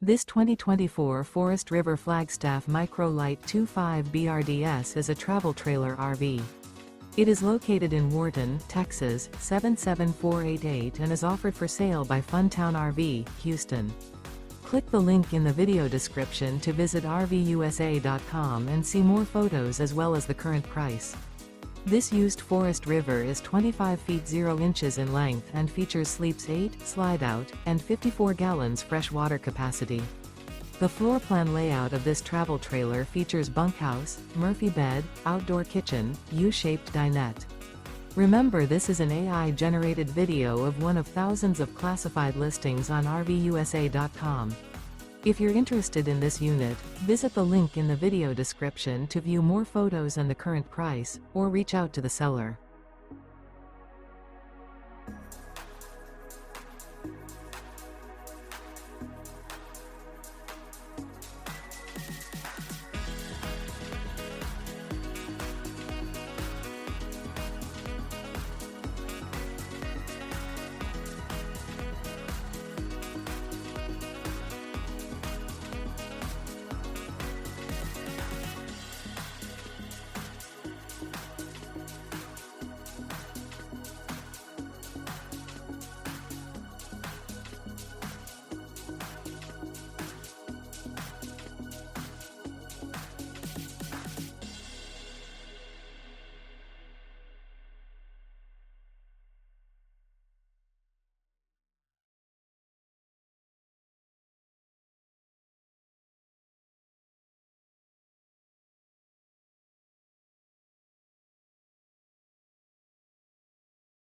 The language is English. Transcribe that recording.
This 2024 Forest River Flagstaff Micro Lite 25 BRDS is a travel trailer RV. It is located in Wharton, Texas, 77488 and is offered for sale by Funtown RV, Houston. Click the link in the video description to visit RVUSA.com and see more photos as well as the current price. This used Forest River is 25 feet 0 inches in length and features sleeps 8, Slideout, and 54 gallons fresh water capacity. The floor plan layout of this travel trailer features bunkhouse, Murphy bed, outdoor kitchen, U-shaped dinette. Remember, this is an AI-generated video of one of thousands of classified listings on RVUSA.com. If you're interested in this unit, visit the link in the video description to view more photos and the current price, or reach out to the seller.